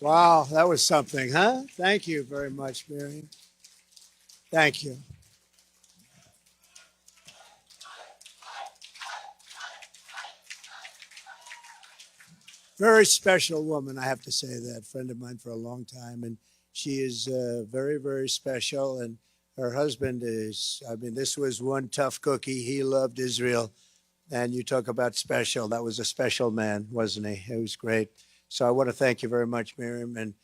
Wow, that was something, huh? Thank you very much, Miriam. Thank you. Very special woman, I have to say that. Friend of mine for a long time, and she is very, very special. And her husband is, I mean, this was one tough cookie. He loved Israel. And you talk about special. That was a special man, wasn't he? It was great. So I want to thank you very much, Miriam, and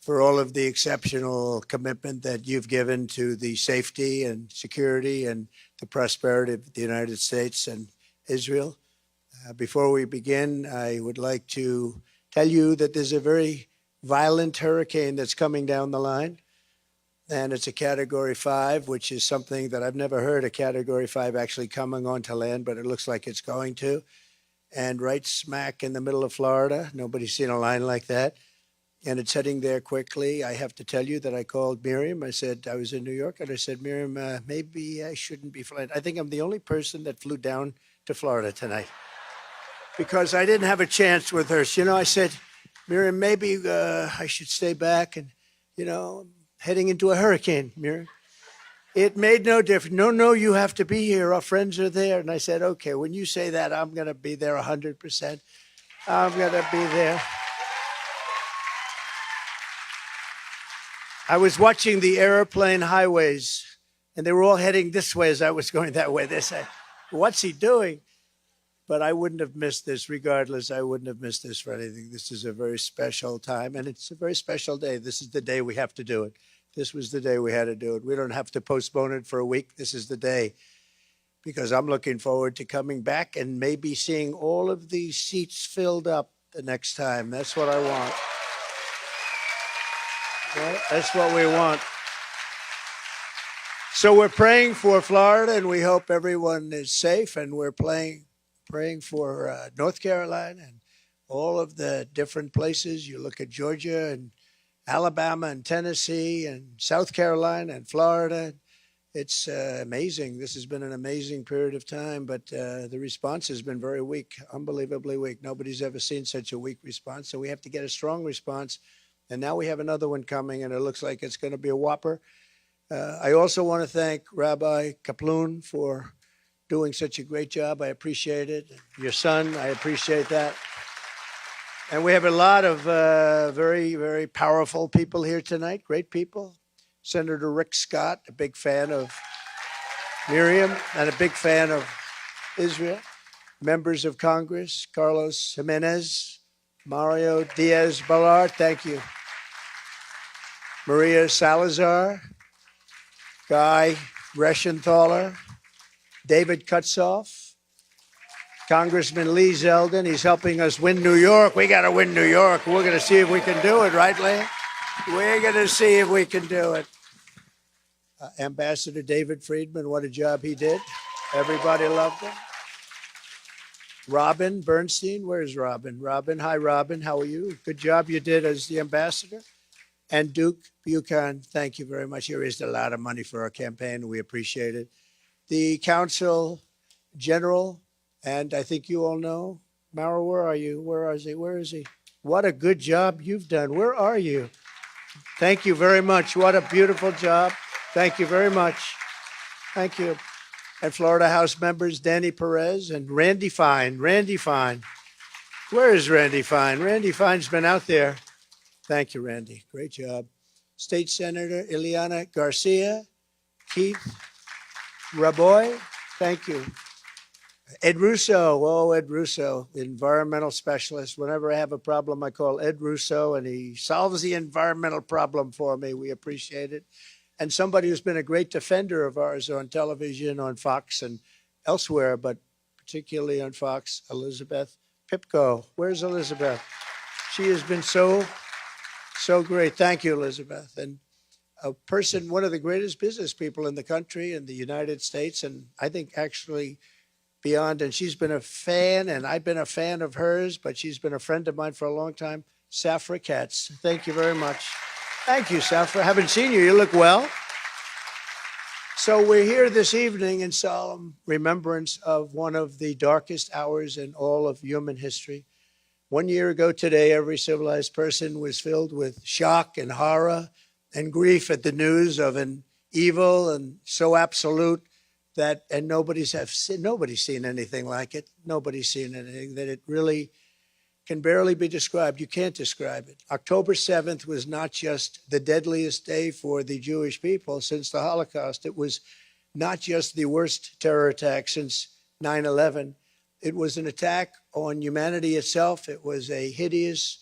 for all of the exceptional commitment that you've given to the safety and security and the prosperity of the United States and Israel. Before we begin, I would like to tell you that there's a very violent hurricane that's coming down the line, and it's a Category 5, which is something that I've never heard a Category 5 actually coming onto land, but it looks like it's going to. And right smack in the middle of Florida, nobody's seen a line like that. And it's heading there quickly. I have to tell you that I called Miriam. I said, I was in New York, and I said, Miriam, maybe I shouldn't be flying. I think I'm the only person that flew down to Florida tonight because I didn't have a chance with her. So, I said, Miriam, maybe I should stay back and, heading into a hurricane, Miriam. It made no difference. No, you have to be here. Our friends are there. And I said, okay, when you say that, I'm going to be there 100%. I'm going to be there. I was watching the airplane highways, and they were all heading this way as I was going that way. They said, what's he doing? But I wouldn't have missed this regardless. I wouldn't have missed this for anything. This is a very special time, and it's a very special day. This is the day we have to do it. This was the day we had to do it. We don't have to postpone it for a week. This is the day, because I'm looking forward to coming back and maybe seeing all of these seats filled up the next time. That's what I want. Right? That's what we want. So we're praying for Florida, and we hope everyone is safe, and we're praying for North Carolina and all of the different places. You look at Georgia and Alabama and Tennessee and South Carolina and Florida. It's amazing. This has been an amazing period of time, but the response has been very weak, unbelievably weak. Nobody's ever seen such a weak response, so we have to get a strong response. And now we have another one coming, and it looks like it's going to be a whopper. I also want to thank Rabbi Kaplan for doing such a great job. I appreciate it. Your son, I appreciate that. And we have a lot of very, very powerful people here tonight, great people. Senator Rick Scott, a big fan of Miriam and a big fan of Israel. Members of Congress, Carlos Jimenez, Mario Diaz-Balart, thank you. Maria Salazar, Guy Reschenthaler, David Kutzoff, Congressman Lee Zeldin. He's helping us win New York. We got to win New York. We're going to see if we can do it, right, Lee? We're going to see if we can do it. Ambassador David Friedman, what a job he did. Everybody loved him. Robin Bernstein, where's Robin? Robin, hi, Robin. How are you? Good job you did as the ambassador. And Duke Buchan, thank you very much. He raised a lot of money for our campaign. We appreciate it. The Council General, and I think you all know, Mara, where are you? Where is he? Where is he? What a good job you've done. Where are you? Thank you very much. What a beautiful job. Thank you very much. Thank you. And Florida House members, Danny Perez and Randy Fine. Randy Fine. Where is Randy Fine? Randy Fine's been out there. Thank you, Randy. Great job. State Senator Ileana Garcia, Keith Raboy, thank you. Ed Russo, Ed Russo, environmental specialist. Whenever I have a problem, I call Ed Russo, and he solves the environmental problem for me. We appreciate it. And somebody who's been a great defender of ours on television, on Fox and elsewhere, but particularly on Fox, Elizabeth Pipko. Where's Elizabeth? She has been so great. Thank you, Elizabeth. And a person, one of the greatest business people in the country, in the United States, and I think actually beyond. And she's been a fan, and I've been a fan of hers, but she's been a friend of mine for a long time. Safra Katz, thank you very much. Thank you, Safra. Haven't seen you. You look well. So we're here this evening in solemn remembrance of one of the darkest hours in all of human history. 1 year ago today, every civilized person was filled with shock and horror and grief at the news of an evil and so absolute that, and nobody's seen anything like it. Nobody's seen anything that it really can barely be described. You can't describe it. October 7th was not just the deadliest day for the Jewish people since the Holocaust. It was not just the worst terror attack since 9/11. It was an attack on humanity itself. It was a hideous,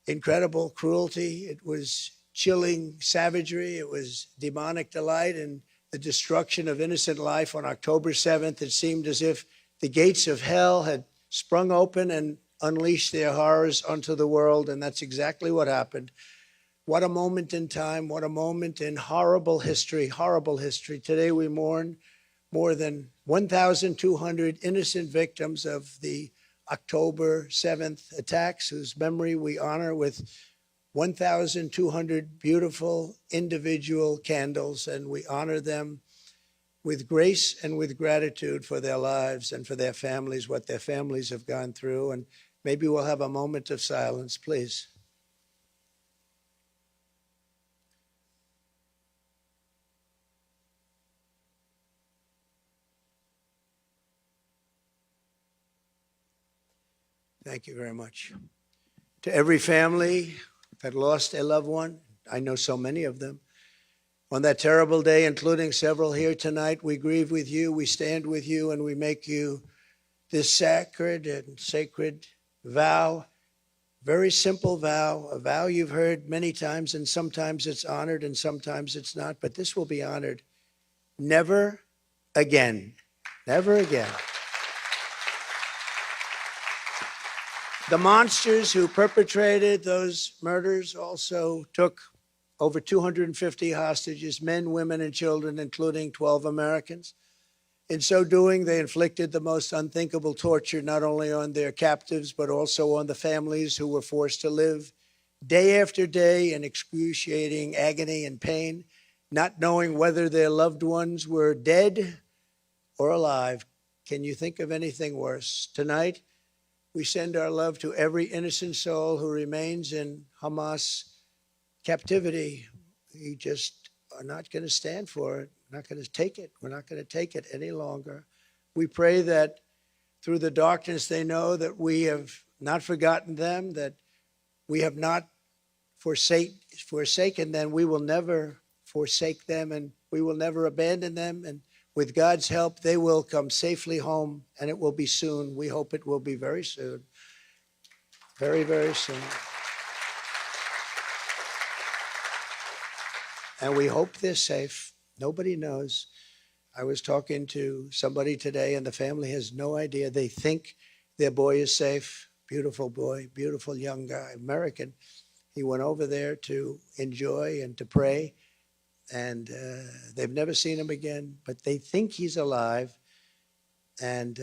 incredible cruelty. It was chilling savagery. It was demonic delight and the destruction of innocent life. On October 7th, it seemed as if the gates of hell had sprung open and unleashed their horrors onto the world, and that's exactly what happened. What a moment in time, what a moment in horrible history, horrible history. Today we mourn more than 1,200 innocent victims of the October 7th attacks, whose memory we honor with 1,200 beautiful individual candles, and we honor them with grace and with gratitude for their lives and for their families, what their families have gone through. And maybe we'll have a moment of silence, please. Thank you very much. To every family that lost a loved one, I know so many of them, on that terrible day, including several here tonight, we grieve with you, we stand with you, and we make you this sacred and sacred vow, very simple vow, a vow you've heard many times, and sometimes it's honored and sometimes it's not, but this will be honored. Never again. Never again. The monsters who perpetrated those murders also took over 250 hostages, men, women, and children, including 12 Americans. In so doing, they inflicted the most unthinkable torture, not only on their captives, but also on the families who were forced to live day after day in excruciating agony and pain, not knowing whether their loved ones were dead or alive. Can you think of anything worse? Tonight, we send our love to every innocent soul who remains in Hamas captivity. We just are not going to stand for it. We're not going to take it. We're not going to take it any longer. We pray that through the darkness they know that we have not forgotten them, that we have not forsaken them. We will never forsake them, and we will never abandon them. And with God's help, they will come safely home, and it will be soon. We hope it will be very soon. Very, very soon. And we hope they're safe. Nobody knows. I was talking to somebody today, and the family has no idea. They think their boy is safe. Beautiful boy, beautiful young guy, American. He went over there to enjoy and to pray. And they've never seen him again, but they think he's alive. And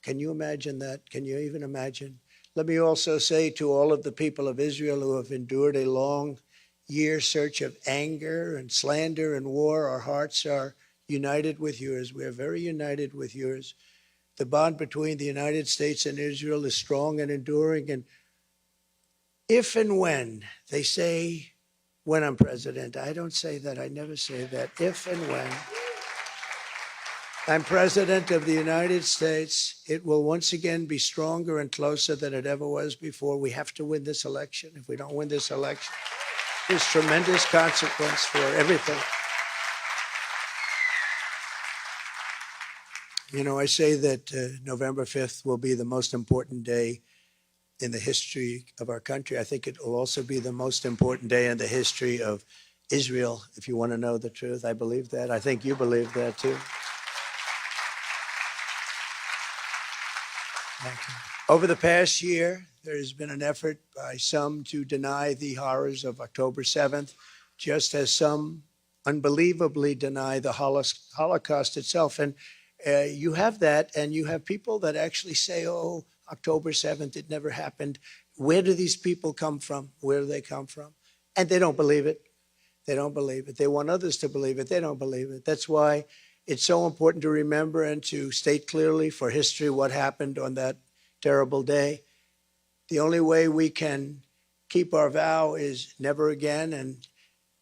can you imagine that? Can you even imagine? Let me also say to all of the people of Israel who have endured a long year search of anger and slander and war, our hearts are united with yours. We are very united with yours. The bond between the United States and Israel is strong and enduring. And if and when they say, when I'm president, I don't say that. I never say that. If and when I'm president of the United States, it will once again be stronger and closer than it ever was before. We have to win this election. If we don't win this election, there's tremendous consequence for everything. You know, I say that November 5th will be the most important day in the history of our country. I think it will also be the most important day in the history of Israel, if you want to know the truth. I believe that. I think you believe that too. Thank you. Over the past year, there has been an effort by some to deny the horrors of October 7th, just as some unbelievably deny the Holocaust itself. And you have that, and you have people that actually say, oh, October 7th, it never happened. Where do these people come from? Where do they come from? And they don't believe it. They don't believe it. They want others to believe it. They don't believe it. That's why it's so important to remember and to state clearly for history what happened on that terrible day. The only way we can keep our vow is never again, and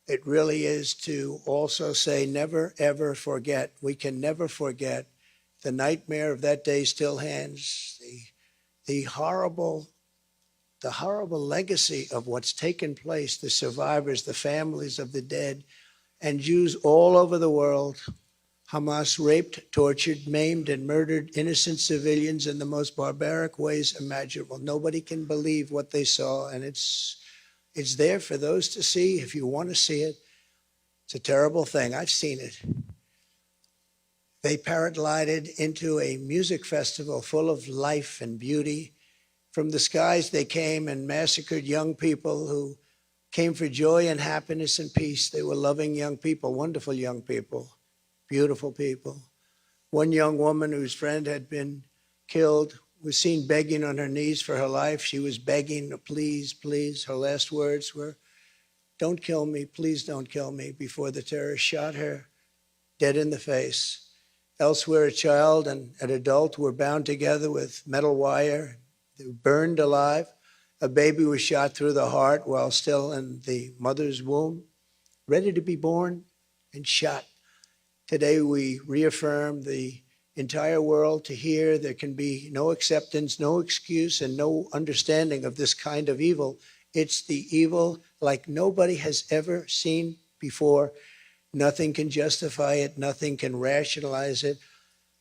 it really is to also say never, ever forget. We can never forget. The nightmare of that day still hangs. The horrible legacy of what's taken place, the survivors, the families of the dead, and Jews all over the world. Hamas raped, tortured, maimed, and murdered innocent civilians in the most barbaric ways imaginable. Nobody can believe what they saw, and it's there for those to see if you want to see it. It's a terrible thing. I've seen it. They paraglided into a music festival full of life and beauty. From the skies they came and massacred young people who came for joy and happiness and peace. They were loving young people, wonderful young people, beautiful people. One young woman whose friend had been killed was seen begging on her knees for her life. She was begging, please, please. Her last words were, don't kill me, please don't kill me, before the terrorists shot her dead in the face. Elsewhere, a child and an adult were bound together with metal wire. They were burned alive. A baby was shot through the heart while still in the mother's womb, ready to be born, and shot. Today, we reaffirm the entire world to hear there can be no acceptance, no excuse, and no understanding of this kind of evil. It's the evil like nobody has ever seen before. Nothing can justify it. Nothing can rationalize it.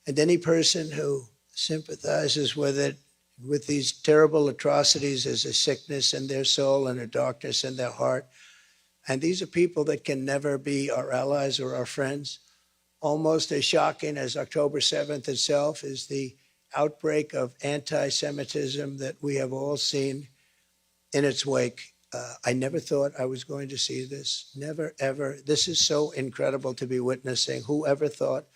And any person who sympathizes with it, with these terrible atrocities, as a sickness in their soul and a darkness in their heart. And these are people that can never be our allies or our friends. Almost as shocking as October 7th itself is the outbreak of anti-Semitism that we have all seen in its wake. I never thought I was going to see this. Never, ever. This is so incredible to be witnessing. Who ever thought?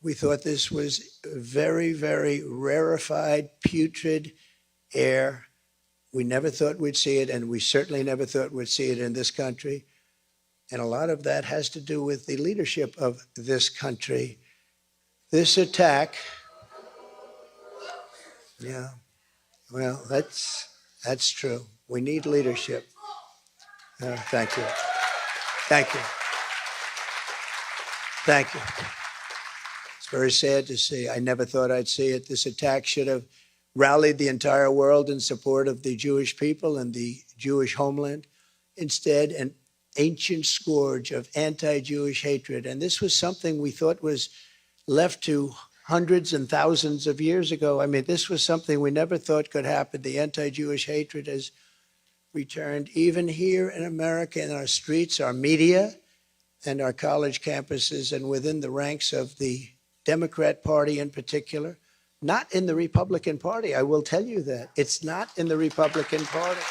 We thought this was very, very rarefied, putrid air. We never thought we'd see it, and we certainly never thought we'd see it in this country. And a lot of that has to do with the leadership of this country. This attack, yeah, well, that's true. We need leadership. Thank you. Thank you. Thank you. It's very sad to see. I never thought I'd see it. This attack should have rallied the entire world in support of the Jewish people and the Jewish homeland. Instead, an ancient scourge of anti-Jewish hatred. And this was something we thought was left to hundreds and thousands of years ago. I mean, this was something we never thought could happen. The anti-Jewish hatred has returned even here in America, in our streets, our media, and our college campuses, and within the ranks of the Democrat Party in particular. Not in the Republican Party, I will tell you that. It's not in the Republican Party.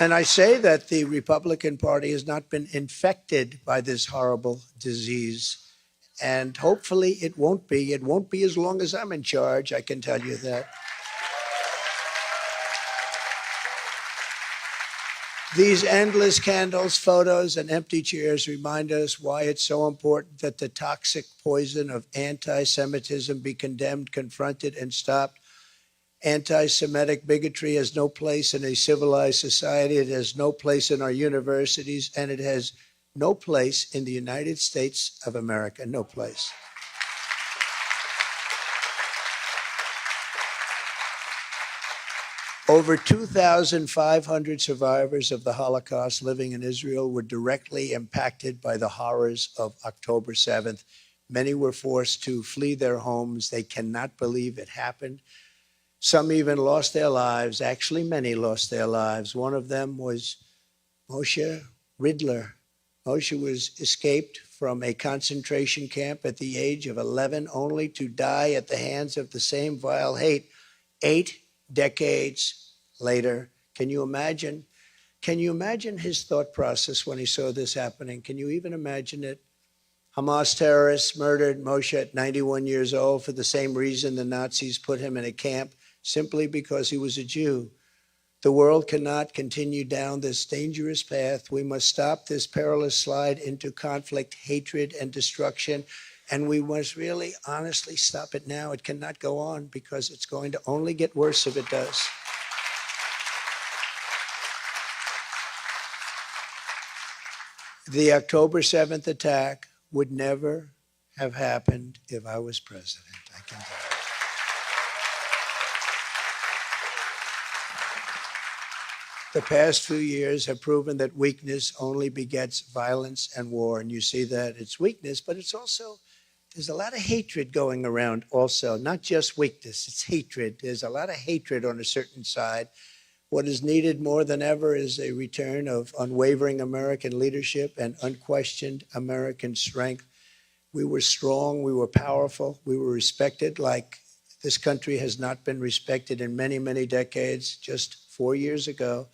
And I say that the Republican Party has not been infected by this horrible disease. And hopefully it won't be. It won't be as long as I'm in charge, I can tell you that. These endless candles, photos, and empty chairs remind us why it's so important that the toxic poison of anti-Semitism be condemned, confronted, and stopped. Anti-Semitic bigotry has no place in a civilized society. It has no place in our universities, and it has no place in the United States of America. No place. Over 2,500 survivors of the Holocaust living in Israel were directly impacted by the horrors of October 7th. Many were forced to flee their homes. They cannot believe it happened. Some even lost their lives. Actually, many lost their lives. One of them was Moshe Ridler. Moshe was escaped from a concentration camp at the age of 11, only to die at the hands of the same vile hate 8 decades later. Can you imagine? Can you imagine his thought process when he saw this happening? Can you even imagine it? Hamas terrorists murdered Moshe at 91 years old for the same reason the Nazis put him in a camp, simply because he was a Jew. The world cannot continue down this dangerous path. We must stop this perilous slide into conflict, hatred, and destruction. And we must really honestly stop it now. It cannot go on because it's going to only get worse if it does. The October 7th attack would never have happened if I was president, I can tell you. The past few years have proven that weakness only begets violence and war. And you see that it's weakness, but it's also, there's a lot of hatred going around also, not just weakness, it's hatred. There's a lot of hatred on a certain side. What is needed more than ever is a return of unwavering American leadership and unquestioned American strength. We were strong, we were powerful, we were respected like this country has not been respected in many, many decades. Just 4 years ago,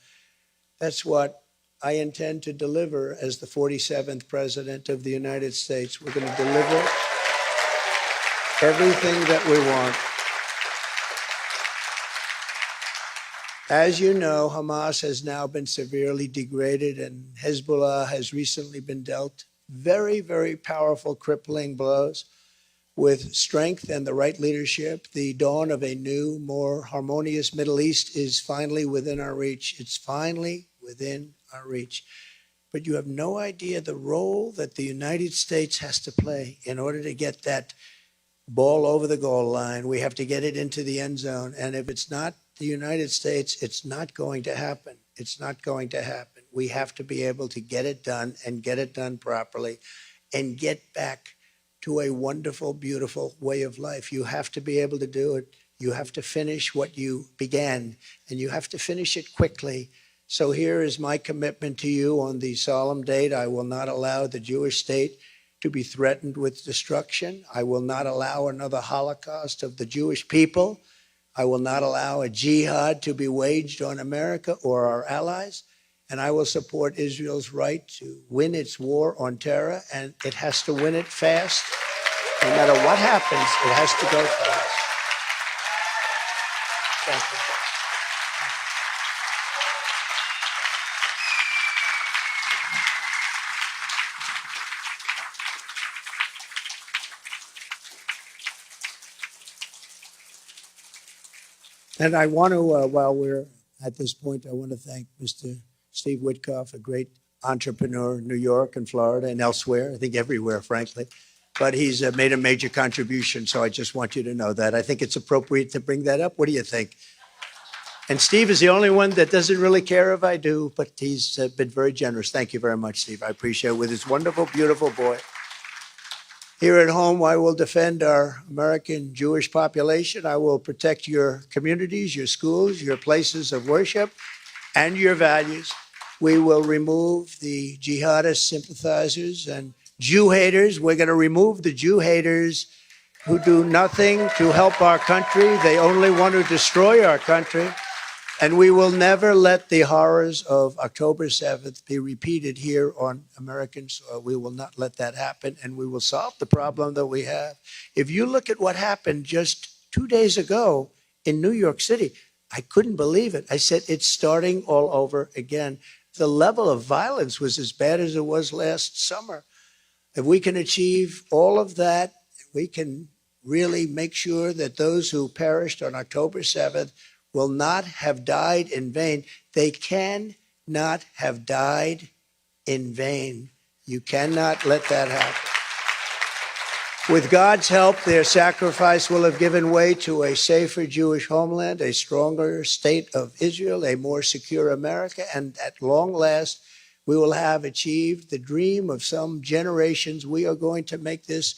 that's what I intend to deliver as the 47th President of the United States. We're going to deliver everything that we want. As you know, Hamas has now been severely degraded, and Hezbollah has recently been dealt very, very powerful, crippling blows. With strength and the right leadership, the dawn of a new, more harmonious Middle East is finally within our reach. It's finally within our reach. But you have no idea the role that the United States has to play in order to get that ball over the goal line. We have to get it into the end zone. And if it's not the United States, it's not going to happen. It's not going to happen. We have to be able to get it done and get it done properly and get back to a wonderful, beautiful way of life. You have to be able to do it. You have to finish what you began, and you have to finish it quickly. So here is my commitment to you on the solemn date. I will not allow the Jewish state to be threatened with destruction. I will not allow another Holocaust of the Jewish people. I will not allow a jihad to be waged on America or our allies. And I will support Israel's right to win its war on terror, and it has to win it fast. No matter what happens, it has to go fast. Thank you. And I want to, while we're at this point, I want to thank Mr. Steve Witkoff, a great entrepreneur in New York and Florida and elsewhere, I think everywhere, frankly. But he's made a major contribution, so I just want you to know that. I think it's appropriate to bring that up. What do you think? And Steve is the only one that doesn't really care if I do, but he's been very generous. Thank you very much, Steve. I appreciate it. With his wonderful, beautiful boy. Here at home, I will defend our American Jewish population. I will protect your communities, your schools, your places of worship, and your values. We will remove the jihadist sympathizers and Jew haters. We're going to remove the Jew haters who do nothing to help our country. They only want to destroy our country. And we will never let the horrors of October 7th be repeated here on American soil. We will not let that happen, and we will solve the problem that we have. If you look at what happened just 2 days ago in New York City, I couldn't believe it. I said, it's starting all over again. The level of violence was as bad as it was last summer. If we can achieve all of that, we can really make sure that those who perished on October 7th will not have died in vain. They cannot have died in vain. You cannot let that happen. With God's help, their sacrifice will have given way to a safer Jewish homeland, a stronger state of Israel, a more secure America, and at long last, we will have achieved the dream of some generations. We are going to make this,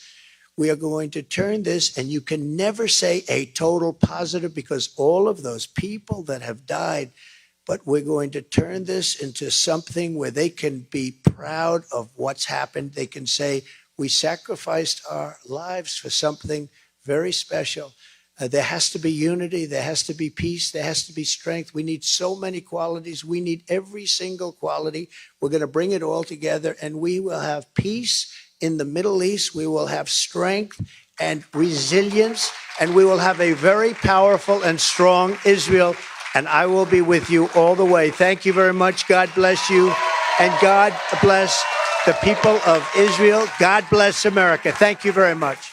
we are going to turn this, and you can never say a total positive because all of those people that have died, but we're going to turn this into something where they can be proud of what's happened. They can say, we sacrificed our lives for something very special. There has to be unity. There has to be peace. There has to be strength. We need so many qualities. We need every single quality. We're going to bring it all together, and we will have peace in the Middle East. We will have strength and resilience, and we will have a very powerful and strong Israel, and I will be with you all the way. Thank you very much. God bless you. And God bless the people of Israel. God bless America. Thank you very much.